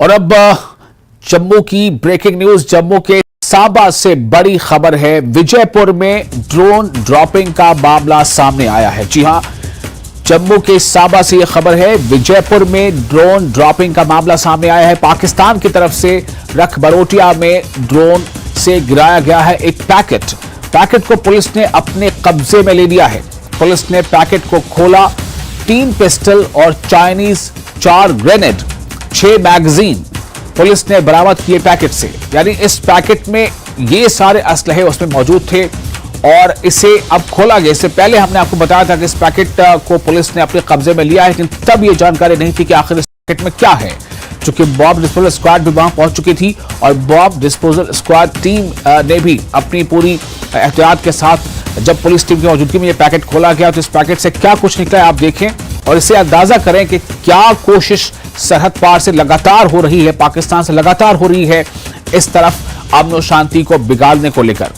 और अब जम्मू की ब्रेकिंग न्यूज, जम्मू के सांबा से बड़ी खबर है। विजयपुर में ड्रोन ड्रॉपिंग का मामला सामने आया है। जी हां, जम्मू के सांबा से यह खबर है। विजयपुर में ड्रोन ड्रॉपिंग का मामला सामने आया है। पाकिस्तान की तरफ से रखबरोटिया में ड्रोन से गिराया गया है एक पैकेट को पुलिस ने अपने कब्जे में ले लिया है। पुलिस ने पैकेट को खोला, 3 पिस्टल और चाइनीज 4 ग्रेनेड, 6 मैगजीन पुलिस ने बरामद किए पैकेट से। यानी इस पैकेट में ये सारे असलहे उसमें मौजूद थे और इसे अब खोला गया। इससे पहले हमने आपको बताया था कि इस पैकेट को पुलिस ने अपने कब्जे में लिया है, लेकिन तब ये जानकारी नहीं थी कि आखिर इस पैकेट में क्या है। चूंकि बॉम्ब डिस्पोजल स्क्वाड भी वहां पहुंच चुकी थी और बॉम्ब डिस्पोजल स्क्वाड टीम ने भी अपनी पूरी एहतियात के साथ जब पुलिस टीम की मौजूदगी में ये पैकेट खोला गया तो इस पैकेट से क्या कुछ निकला है आप देखें और इससे अंदाजा करें कि क्या कोशिश सरहद पार से लगातार हो रही है, पाकिस्तान से लगातार हो रही है इस तरफ अमन और शांति को बिगाड़ने को लेकर।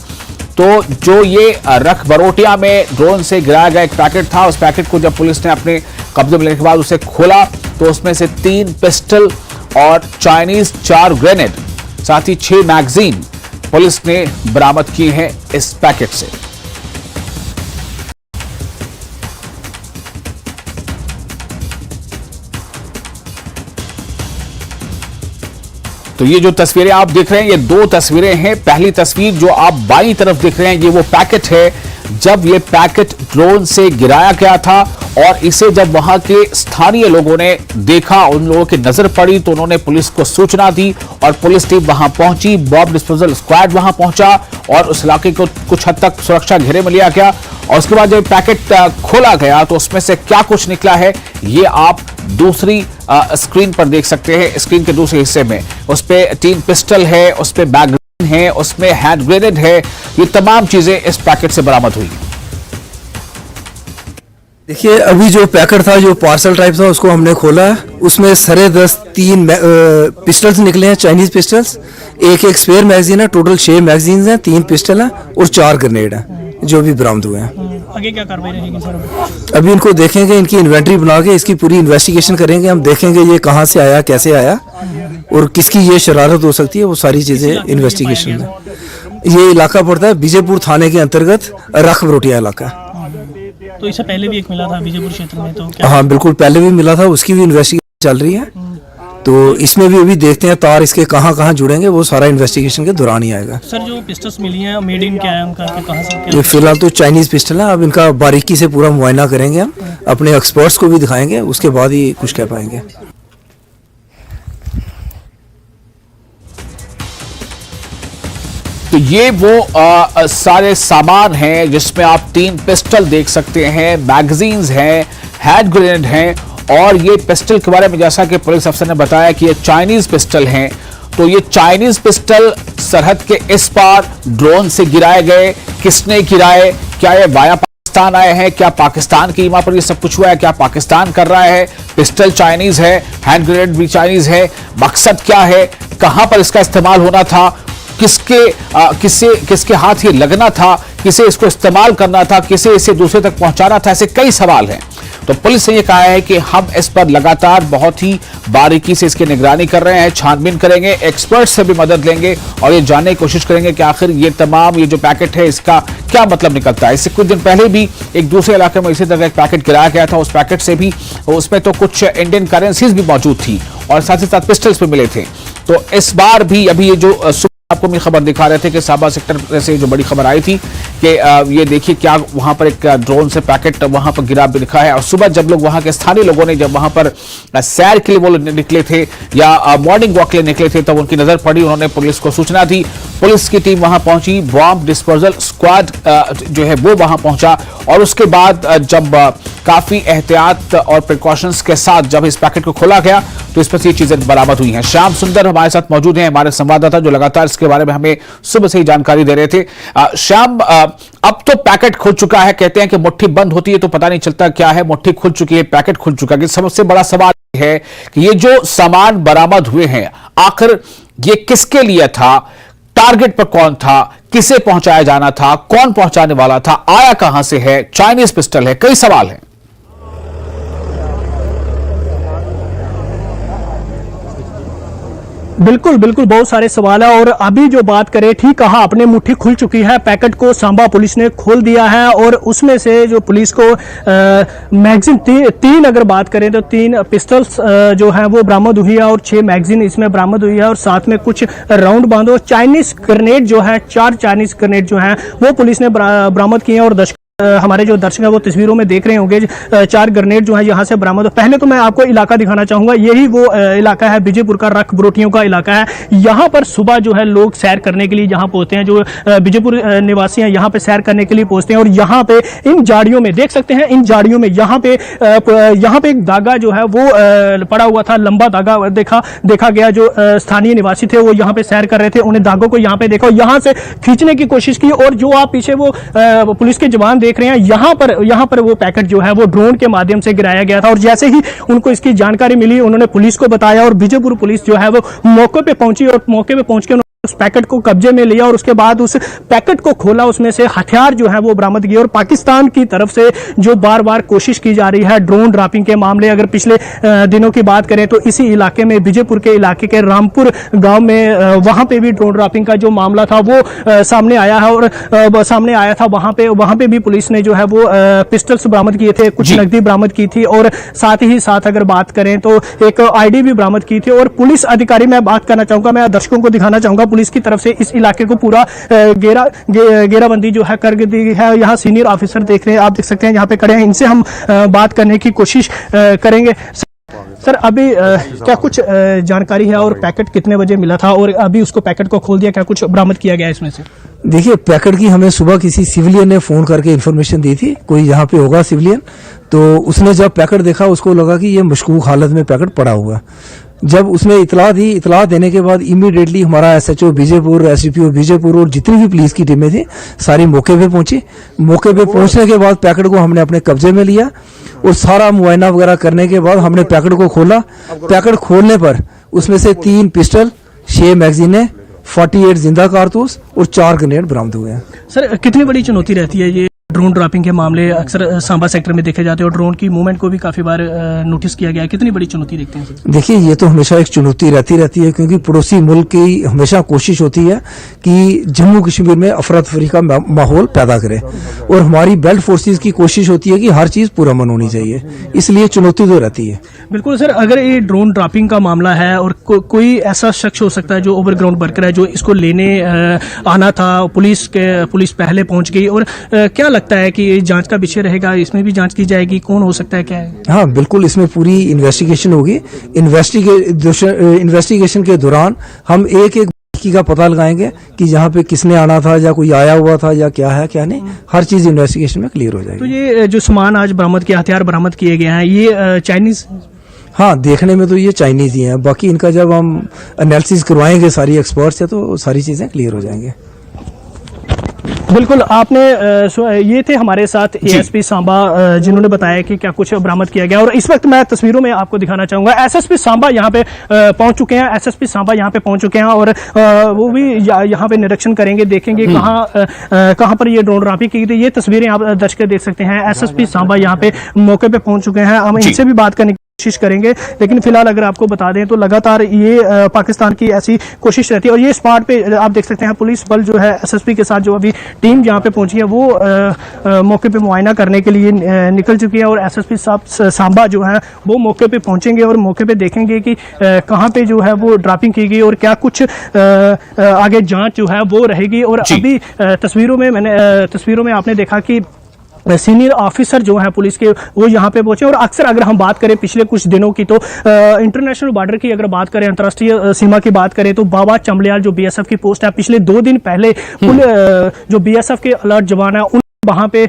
तो जो ये रखबरोटिया में ड्रोन से गिराया गया एक पैकेट था, उस पैकेट को जब पुलिस ने अपने कब्जे में लेने के बाद उसे खोला तो उसमें से 3 पिस्टल और चाइनीज 4 ग्रेनेड, साथ ही 6 मैगजीन पुलिस ने बरामद किए हैं इस पैकेट से। तो ये जो तस्वीरें आप देख रहे हैं, ये 2 तस्वीरें हैं। पहली तस्वीर जो आप बाईं तरफ देख रहे हैं, ये वो पैकेट है जब ये पैकेट ड्रोन से गिराया गया था और इसे जब वहां के स्थानीय लोगों ने देखा, उन लोगों की नजर पड़ी तो उन्होंने पुलिस को सूचना दी और पुलिस टीम वहां पहुंची, बॉम्ब डिस्पोजल स्क्वाड वहां पहुंचा और उस इलाके को कुछ हद तक सुरक्षा घेरे में लिया गया। और उसके बाद जब पैकेट खोला गया तो उसमें से क्या कुछ निकला है ये आप दूसरी स्क्रीन पर देख सकते हैं। स्क्रीन के दूसरे हिस्से में उस पे 3 पिस्टल है, उस पे मैगजीन है, उसमें हैंड ग्रेनेड है। ये तमाम चीजें इस पैकेट से बरामद हुई। देखिए, अभी जो पैकेट था, जो पार्सल टाइप था, उसको हमने खोला। उसमें सरे 3 पिस्टल्स निकले हैं, चाइनीज पिस्टल्स, एक स्पेयर मैगजीन है। टोटल 6 मैगजीन हैं, 3 पिस्टल हैं और 4 ग्रेनेड हैं जो भी बरामद हुए हैं। आगे क्या कार्रवाई रहेगी सर? अभी इनको देखेंगे, इनकी इन्वेंटरी बना के इसकी पूरी इन्वेस्टिगेशन करेंगे। हम देखेंगे ये कहाँ से आया, कैसे आया और किसकी ये शरारत हो सकती है, वो सारी चीजें इन्वेस्टिगेशन में। ये इलाका पड़ता है विजयपुर थाने के अंतर्गत रखबरोटिया इलाका। तो इससे पहले भी एक मिला था विजयपुर क्षेत्र में, तो क्या? हाँ बिल्कुल, पहले भी मिला था, उसकी भी इन्वेस्टिगेशन चल रही है। तो इसमें भी अभी देखते हैं तार इसके कहाँ कहाँ जुड़ेंगे, वो सारा इन्वेस्टिगेशन के दौरान ही आएगा। सर, जो पिस्टल्स मिली हैं मेड इन क्या है उनका, कहाँ से क्या? ये फिलहाल तो चाइनीज पिस्टल है। अब इनका बारीकी से पूरा मुआयना करेंगे, हम अपने एक्सपर्ट्स को भी दिखाएंगे, उसके बाद ही कुछ कह पाएंगे। तो ये वो सारे सामान हैं जिसमें आप 3 पिस्टल देख सकते हैं, मैगजीन्स हैं, हैंड ग्रेनेड हैं और ये पिस्टल के बारे में जैसा कि पुलिस अफसर ने बताया कि ये चाइनीज पिस्टल हैं। तो ये चाइनीज पिस्टल सरहद के इस पार ड्रोन से गिराए गए। किसने गिराए? क्या ये वाया पाकिस्तान आए हैं? क्या पाकिस्तान की सीमा पर ये सब कुछ हुआ है? क्या पाकिस्तान कर रहा है? पिस्टल चाइनीज है, हैंड ग्रेनेड भी चाइनीज है। मकसद क्या है? कहां पर इसका इस्तेमाल होना था? किसके हाथ ये लगना था? किसे इसको इस्तेमाल करना था? किसे इसे दूसरे तक पहुंचाना था? ऐसे कई सवाल हैं। तो पुलिस ने यह कहा है कि हम इस पर लगातार बहुत ही बारीकी से इसकी निगरानी कर रहे हैं, छानबीन करेंगे, एक्सपर्ट से भी मदद लेंगे और ये जानने की कोशिश करेंगे कि आखिर ये जो पैकेट है इसका क्या मतलब निकलता है। इससे कुछ दिन पहले भी एक दूसरे इलाके में इसी तरह एक पैकेट गिराया गया था। उस पैकेट से भी, उसमें तो कुछ इंडियन करेंसीज भी मौजूद थी और साथ ही साथ पिस्टल्स भी मिले थे। तो इस बार भी अभी ये जो आपको भी खबर दिखा रहे थे कि सांबा सेक्टर से जो बड़ी खबर आई थी कि ये देखिए क्या वहां पर एक ड्रोन से पैकेट वहां पर गिरा भी दिखा है। और सुबह जब लोग वहां के स्थानीय लोगों ने जब वहां पर सैर के लिए वो निकले थे या मॉर्निंग वॉक के लिए निकले थे तब उनकी नजर पड़ी, उन्होंने पुलिस को सूचना दी। पुलिस की टीम वहां पहुंची, बॉम्ब डिस्पोजल स्क्वाड जो है वो वहां पहुंचा और उसके बाद जब काफी एहतियात और प्रिकॉशंस के साथ जब इस पैकेट को खोला गया तो इस पर से ये चीजें बरामद हुई हैं। श्याम सुंदर हमारे साथ मौजूद हैं, हमारे संवाददाता जो लगातार इसके बारे में हमें सुबह से ही जानकारी दे रहे थे। श्याम, अब तो पैकेट खुल चुका है, कहते हैं कि मुट्ठी बंद होती है तो पता नहीं चलता क्या है, मुट्ठी खुल चुकी है, पैकेट खुल चुका है। सबसे बड़ा सवाल है कि ये जो सामान बरामद हुए हैं आखिर ये किसके लिए था, टारगेट पर कौन था, किसे पहुंचाया जाना था, कौन पहुंचाने वाला था, आया कहां से है, चाइनीज पिस्टल है, कई सवाल हैं। बिल्कुल बिल्कुल बहुत सारे सवाल है। और अभी जो बात करें, ठीक कहा आपने, मुट्ठी खुल चुकी है। पैकेट को सांबा पुलिस ने खोल दिया है और उसमें से जो पुलिस को मैगजीन तीन अगर बात करें तो 3 पिस्टल्स जो है वो बरामद हुई है और 6 मैगजीन इसमें बरामद हुई है और साथ में कुछ राउंड बांधो चाइनीज ग्रेनेड जो है, 4 चाइनीज ग्रेनेड जो है वो पुलिस ने बरामद किए हैं। और हमारे जो दर्शक हैं वो तस्वीरों में देख रहे होंगे 4 ग्रेनेड जो है यहाँ से बरामद। पहले तो मैं आपको इलाका दिखाना चाहूंगा, यही वो इलाका है विजयपुर का, रख बरोटियों का इलाका है। यहाँ पर सुबह जो है लोग सैर करने के लिए यहाँ पहुंचते हैं, जो विजयपुर निवासी हैं यहाँ पे सैर करने के लिए पहुंचते हैं। और यहाँ पे इन झाड़ियों में देख सकते हैं, इन झाड़ियों में यहाँ पे एक धागा जो है वो पड़ा हुआ था, लंबा धागा देखा गया। जो स्थानीय निवासी थे वो यहाँ पे सैर कर रहे थे, उन्हें धागों को यहाँ पे देखा, यहाँ से खींचने की कोशिश की। और जो आप पीछे वो पुलिस के जवान देख रहे हैं, यहाँ पर वो पैकेट जो है वो ड्रोन के माध्यम से गिराया गया था। और जैसे ही उनको इसकी जानकारी मिली उन्होंने पुलिस को बताया और विजयपुर पुलिस जो है वो मौके पे पहुंची और मौके पे पहुंच के उस पैकेट को कब्जे में लिया और उसके बाद उस पैकेट को खोला, उसमें से हथियार जो है वो बरामद किए। और पाकिस्तान की तरफ से जो बार बार कोशिश की जा रही है ड्रोन ड्रॉपिंग के मामले, अगर पिछले दिनों की बात करें तो इसी इलाके में, विजयपुर के इलाके के रामपुर गांव में, वहां पे भी ड्रोन ड्रॉपिंग का जो मामला था वो सामने आया है और सामने आया था। वहां पे भी पुलिस ने जो है वो पिस्टल्स बरामद किए थे, कुछ नकदी बरामद की थी और साथ ही साथ अगर बात करें तो एक आईडी भी बरामद की थी। और पुलिस अधिकारी, मैं बात करना चाहूंगा, मैं दर्शकों को दिखाना चाहूंगा, पुलिस की तरफ से इस इलाके को पूरा घेराबंदी जो है कर दी है। यहाँ सीनियर ऑफिसर देख रहे हैं, आप देख सकते हैं यहाँ पे खड़े हैं, इनसे हम बात करने की कोशिश करेंगे। सर अभी क्या कुछ जानकारी है और पैकेट कितने बजे मिला था और अभी उसको पैकेट को खोल दिया, क्या कुछ बरामद किया गया इसमें से? देखिए, पैकेट की हमें सुबह किसी सिविलियन ने फोन करके इन्फॉर्मेशन दी थी, कोई यहाँ पे होगा सिविलियन, तो उसने जब पैकेट देखा उसको लगा कि ये मशकूक हालत में पैकेट पड़ा हुआ। जब उसने इतला दी, इतला देने के बाद इमीडिएटली हमारा एसएचओ विजयपुर, एसडीपीओ विजयपुर और जितनी भी पुलिस की टीमें थी सारी मौके पे पहुंची। मौके पे पहुंचने के बाद पैकेट को हमने अपने कब्जे में लिया और सारा मुआयना वगैरह करने के बाद हमने पैकेट को खोला। पैकेट खोलने पर उसमें से 3 पिस्टल, 6 मैगजीनें, 48 जिंदा कारतूस और 4 ग्रेनेड बरामद हुए हैं। सर कितनी बड़ी चुनौती रहती है ये ड्रोन ड्रॉपिंग के मामले? अक्सर सांबा सेक्टर में देखे जाते हैं और ड्रोन की मूवमेंट को भी काफी बार नोटिस किया गया है, कितनी बड़ी चुनौती देखते हैं सर? देखिए, ये तो हमेशा एक चुनौती रहती है क्योंकि पड़ोसी मुल्क की हमेशा कोशिश होती है कि जम्मू कश्मीर में अफरा तफरी का माहौल पैदा करे और हमारी बेल्ट फोर्सेस की कोशिश होती है कि हर चीज पुरअमन होनी चाहिए, इसलिए चुनौती तो रहती है। बिल्कुल सर, अगर ये ड्रोन ड्रॉपिंग का मामला है और कोई ऐसा शख्स हो सकता है जो ओवरग्राउंड वर्कर है, जो इसको लेने आना था, पुलिस पहले पहुंच गई, और क्या लगता है कि जांच का विषय रहेगा, इसमें भी जांच की जाएगी, कौन हो सकता है, क्या है? हाँ बिल्कुल, इसमें पूरी इन्वेस्टिगेशन होगी। इन्वेस्टिगेशन के दौरान हम एक का पता लगाएंगे कि यहाँ पे किसने आना था या कोई आया हुआ था या क्या है क्या नहीं, हर चीज इन्वेस्टिगेशन में क्लियर हो जाएगी। तो ये जो सामान आज बरामद किया, हथियार बरामद किए गए हैं, ये चाइनीज? हाँ, देखने में तो ये चाइनीज ही हैं, बाकी इनका जब हम एनालिसिस करवाएंगे सारी एक्सपर्ट से तो सारी चीजें क्लियर हो जाएंगे। बिल्कुल, आपने ये थे हमारे साथ एएसपी सांबा जिन्होंने बताया कि क्या कुछ बरामद किया गया। और इस वक्त मैं तस्वीरों में आपको दिखाना चाहूंगा, एसएसपी सांबा यहाँ पे पहुंच चुके हैं, एसएसपी सांबा यहाँ पे पहुंच चुके हैं और वो भी यहाँ पे निरीक्षण करेंगे, देखेंगे कहाँ पर ये ड्रोन ड्रॉपिंग की गई। ये तस्वीरें आप दर्शक देख सकते हैं, एसएसपी सांबा यहाँ पे मौके पे पहुंच चुके हैं। हम इनसे भी बात करने कोशिश करेंगे, लेकिन फिलहाल अगर आपको बता दें तो लगातार ये पाकिस्तान की ऐसी कोशिश रहती है। और ये स्पॉट पे आप देख सकते हैं पुलिस बल जो है एसएसपी के साथ जो अभी टीम जहाँ पे पहुंची है वो मौके पे मुआयना करने के लिए निकल चुकी है। और एसएसपी साहब सांबा जो है वो मौके पे पहुंचेंगे और मौके पे देखेंगे कि कहाँ पे जो है वो ड्रॉपिंग की गई और क्या कुछ आगे जाँच जो है वो रहेगी। और अभी तस्वीरों में आपने देखा कि सीनियर ऑफिसर जो है पुलिस के वो यहाँ पे पहुंचे। और अक्सर अगर हम बात करें पिछले कुछ दिनों की तो इंटरनेशनल बॉर्डर की अगर बात करें, अंतर्राष्ट्रीय सीमा की बात करें तो बाबा चमलियाल जो बीएसएफ की पोस्ट है, पिछले 2 दिन पहले जो बीएसएफ के अलर्ट जवान है वहां पे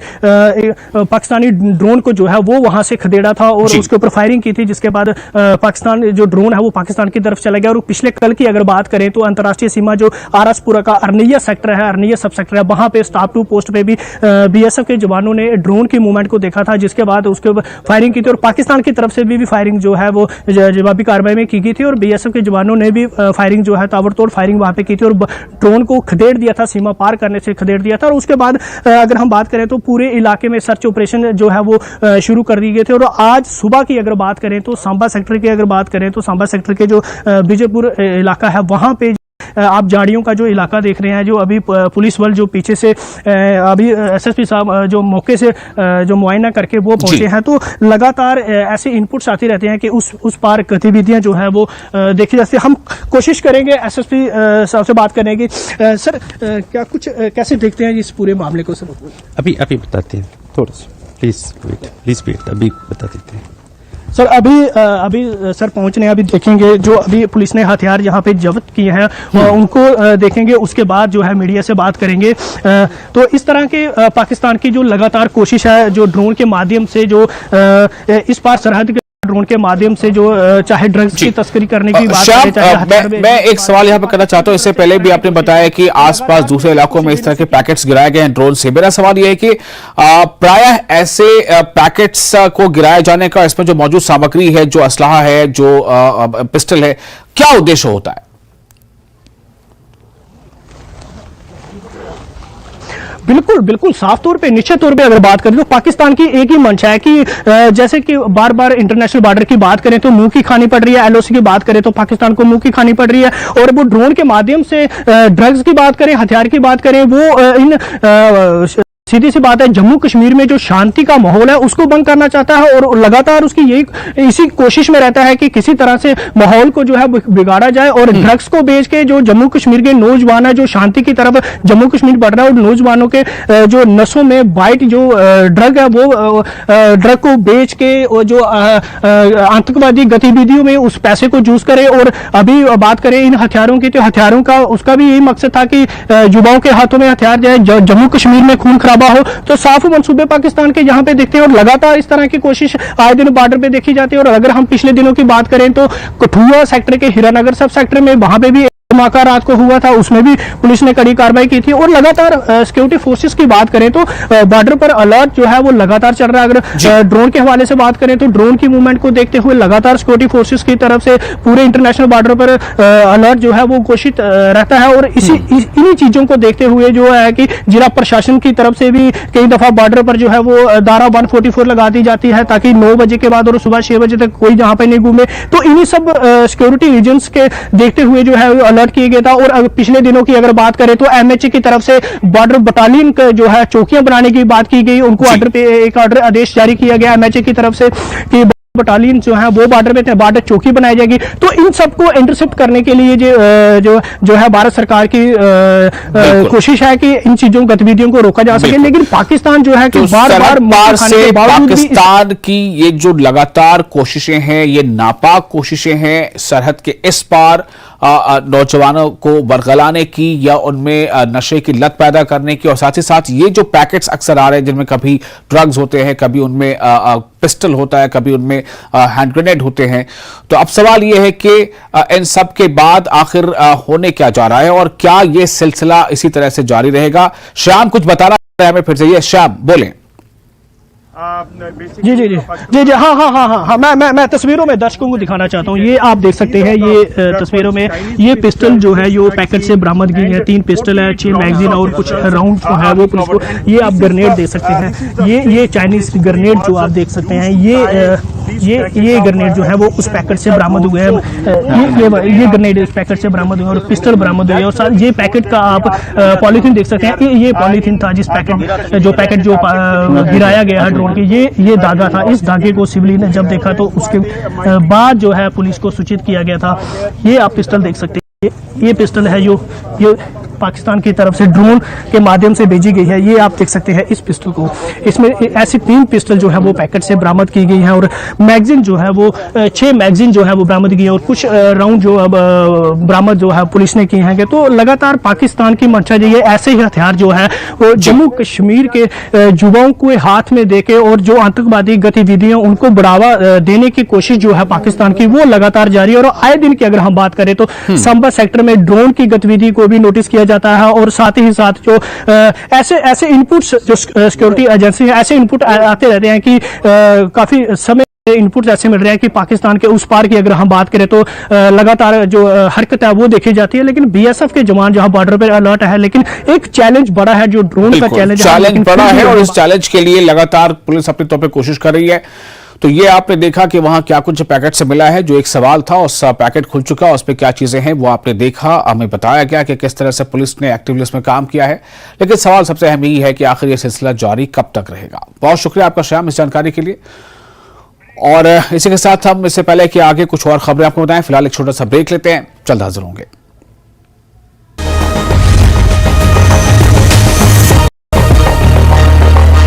पाकिस्तानी ड्रोन को जो है वो वहां से खदेड़ा था और उसके ऊपर फायरिंग की थी, जिसके बाद पाकिस्तान जो ड्रोन है वो पाकिस्तान की तरफ चला गया। और पिछले कल की अगर बात करें तो अंतर्राष्ट्रीय सीमा जो आरएसपुरा का अरनिया सेक्टर है, अरनिया सब सेक्टर है, वहां पे स्टाफ 2 पोस्ट पे भी बीएसएफ के जवानों ने ड्रोन की मूवमेंट को देखा था, जिसके बाद उसके ऊपर फायरिंग की थी और पाकिस्तान की तरफ से भी फायरिंग जो है वो जवाबी कार्रवाई में की गई थी। और बीएसएफ के जवानों ने भी फायरिंग जो है ताबड़तोड़ फायरिंग वहां पे की थी और ड्रोन को खदेड़ दिया था, सीमा पार करने से खदेड़ दिया था। और उसके बाद अगर हम बात बात करें तो पूरे इलाके में सर्च ऑपरेशन जो है वो शुरू कर दिए गए थे। और आज सुबह की अगर बात करें तो सांबा सेक्टर की अगर बात करें तो सांबा सेक्टर के जो विजयपुर इलाका है वहाँ पे आप झाड़ियों का जो इलाका देख रहे हैं, जो अभी पुलिस बल जो पीछे से अभी एसएसपी साहब जो मौके से जो मुआयना करके वो पहुंचे हैं, तो लगातार ऐसे इनपुट्स आते रहते हैं कि उस पार गतिविधियां जो है वो देखी जाती है। हम कोशिश करेंगे एसएसपी साहब से बात करने की। सर क्या कुछ कैसे देखते हैं इस पूरे मामले को? सर अभी बताते हैं, थोड़ा सा प्लीज वेट, अभी बता देते हैं। सर अभी सर पहुंचने हैं, अभी देखेंगे जो अभी पुलिस ने हथियार यहाँ पे जब्त किए हैं उनको देखेंगे, उसके बाद जो है मीडिया से बात करेंगे। तो इस तरह के पाकिस्तान की जो लगातार कोशिश है, जो ड्रोन के माध्यम से जो इस पार सरहद के ड्रोन के माध्यम से जो चाहे ड्रग्स की तस्करी करने की बात करें, चाहे मैं एक सवाल यहाँ पे करना चाहता हूँ। इससे पहले भी आपने बताया कि आसपास दूसरे इलाकों में इस तरह के पैकेट्स गिराए गए हैं ड्रोन से। मेरा सवाल यह है कि प्रायः ऐसे पैकेट्स को गिराए जाने का, इसमें जो मौजूद सामग्री है, जो असलाहा है, जो पिस्टल है, क्या उद्देश्य होता है? बिल्कुल साफ तौर पे, निश्चित तौर पे अगर बात करें तो पाकिस्तान की एक ही मंशा है कि जैसे कि बार बार इंटरनेशनल बॉर्डर की बात करें तो मुंह की खानी पड़ रही है, एलओसी की बात करें तो पाकिस्तान को मुंह की खानी पड़ रही है, और वो ड्रोन के माध्यम से ड्रग्स की बात करें, हथियार की बात करें, वो इन सीधी सी बात है जम्मू कश्मीर में जो शांति का माहौल है उसको भंग करना चाहता है, और लगातार उसकी यही इसी कोशिश में रहता है कि किसी तरह से माहौल को जो है बिगाड़ा जाए, और ड्रग्स को बेच के जो जम्मू कश्मीर के नौजवान है, जो शांति की तरफ जम्मू कश्मीर बढ़ रहा है, और नौजवानों के जो नसों में बाइट जो ड्रग है वो ड्रग को बेच के और जो आतंकवादी गतिविधियों में उस पैसे को यूज करे। और अभी बात करें इन हथियारों की, तो हथियारों का उसका भी यही मकसद था कि युवाओं के हाथों में हथियार जाए, जम्मू कश्मीर में खून हो। तो साफ मंसूबे पाकिस्तान के यहाँ पे देखते हैं, और लगातार इस तरह की कोशिश आए दिन बॉर्डर पे देखी जाती है। और अगर हम पिछले दिनों की बात करें तो कठुआ सेक्टर के हीरानगर सब सेक्टर में वहां पे भी धमाका रात को हुआ था, उसमें भी पुलिस ने कड़ी कार्रवाई की थी। और लगातार सिक्योरिटी फोर्सेस की बात करें तो बॉर्डर पर अलर्ट जो है वो लगातार चल रहा है। अगर ड्रोन के हवाले से बात करें तो ड्रोन की मूवमेंट को देखते हुए लगातार सिक्योरिटी फोर्सेस की तरफ से पूरे इंटरनेशनल बॉर्डर पर अलर्ट जो है वो घोषित रहता है। और इन्हीं चीजों को देखते हुए जो है कि जिला प्रशासन की तरफ से भी कई दफा बॉर्डर पर जो है वो धारा 144 लगा दी जाती है, ताकि 9 बजे के बाद और सुबह 6 बजे तक कोई जहां पे नहीं घूमे। तो इन्हीं सब सिक्योरिटी रीजन्स के देखते हुए जो है अलर्ट किया गया था। और पिछले दिनों की अगर बात करें तो एमएचए की तरफ से बॉर्डर बटालियन जो है चौकियां बनाने की बात की गई, उनको ऑर्डर पे एक ऑर्डर आदेश जारी किया गया एमएचए की तरफ से कि बटालियन जो है वो बॉर्डर पे बॉर्डर चौकी बनाई जाएगी। तो इन सबको इंटरसेप्ट करने के लिए जो है भारत सरकार की कोशिश है कि इन चीजों गतिविधियों को रोका जा सके। लेकिन पाकिस्तान जो है कि बार से पाकिस्तान की ये जो लगातार कोशिशें हैं, ये नापाक कोशिशें हैं सरहद के इस पार नौजवानों को बरगलाने की या उनमें नशे की लत पैदा करने की, और साथ ही साथ ये जो पैकेट्स अक्सर आ रहे हैं जिनमें कभी ड्रग्स होते हैं, कभी उनमें पिस्टल होता है, कभी उनमें हैंड ग्रेनेड होते हैं। तो अब सवाल ये है कि इन सब के बाद आखिर होने क्या जा रहा है, और क्या ये सिलसिला इसी तरह से जारी रहेगा? श्याम कुछ बताना है हमें फिर से, ये श्याम बोलें। जी हाँ, मैं तस्वीरों में दर्शकों को दिखाना चाहता हूँ। ये आप देख सकते हैं, ये तस्वीरों में ये पिस्टल जो है जो पैकेट से बरामद की है, 3 पिस्टल है, 6 मैगजीन और कुछ राउंड जो है वो पुलिस को। ये आप ग्रेनेड देख सकते हैं, ये चाइनीज ग्रेनेड जो आप देख सकते हैं, ये ग्रेनेड जो है वो उस पैकेट से बरामद हुए हैं। ये ग्रेनेड इस पैकेट से बरामद हुए और पिस्टल बरामद हुए। और ये पैकेट का आप पॉलीथीन देख सकते हैं, ये पॉलीथीन था जिस पैकेट जो गिराया गया है ड्रोन की, ये धागा था। इस धागे को सिविलियन ने जब देखा तो उसके बाद जो है पुलिस को सूचित किया गया था। ये आप पिस्टल देख सकते हैं, ये पिस्टल है जो ये पाकिस्तान की तरफ से ड्रोन के माध्यम से भेजी गई है। ये आप देख सकते हैं इस पिस्टल को, इसमें ऐसी 3 पिस्टल जो है वो पैकेट से बरामद की गई हैं, और मैगजीन जो है वो 6 मैगजीन जो है वो बरामद की है, और कुछ राउंड जो अब बरामद जो है पुलिस ने किए हैं। तो लगातार पाकिस्तान की मंशा ये ऐसे ही हथियार जो है वो जम्मू कश्मीर के युवाओं को हाथ में देके और जो आतंकवादी गतिविधियां उनको बढ़ावा देने की कोशिश जो है पाकिस्तान की वो लगातार जारी है। और आए दिन की अगर हम बात करें तो सांबा सेक्टर में ड्रोन की गतिविधि को भी नोटिस किया जाता है, और साथ ही साथ जो ऐसे इनपुट्स जो सिक्योरिटी एजेंसी है, ऐसे इनपुट आते रहते हैं कि काफी समय इनपुट ऐसे मिल रहे हैं कि पाकिस्तान के उस पार की अगर हम बात करें तो लगातार जो हरकत है वो देखी जाती है, लेकिन बीएसएफ के जवान जहां बॉर्डर पर अलर्ट है, लेकिन एक चैलेंज बड़ा है जो ड्रोन का चैलेंज बड़ा है और इस चैलेंज के लिए लगातार पुलिस अपने तौर पर कोशिश कर रही है। तो ये आपने देखा कि वहां क्या कुछ पैकेट से मिला है, जो एक सवाल था उस पैकेट खुल चुका, उस पर क्या चीजें हैं वो आपने देखा, हमें बताया गया कि किस तरह से पुलिस ने एक्टिवली इसमें काम किया है। लेकिन सवाल सबसे अहम यही है कि आखिर ये सिलसिला जारी कब तक रहेगा। बहुत शुक्रिया आपका श्याम इस जानकारी के लिए। और इसी के साथ हम इससे पहले कि आगे कुछ और खबरें आपको बताएं, फिलहाल एक छोटा सा ब्रेक लेते हैं, जल्द हाजिर होंगे।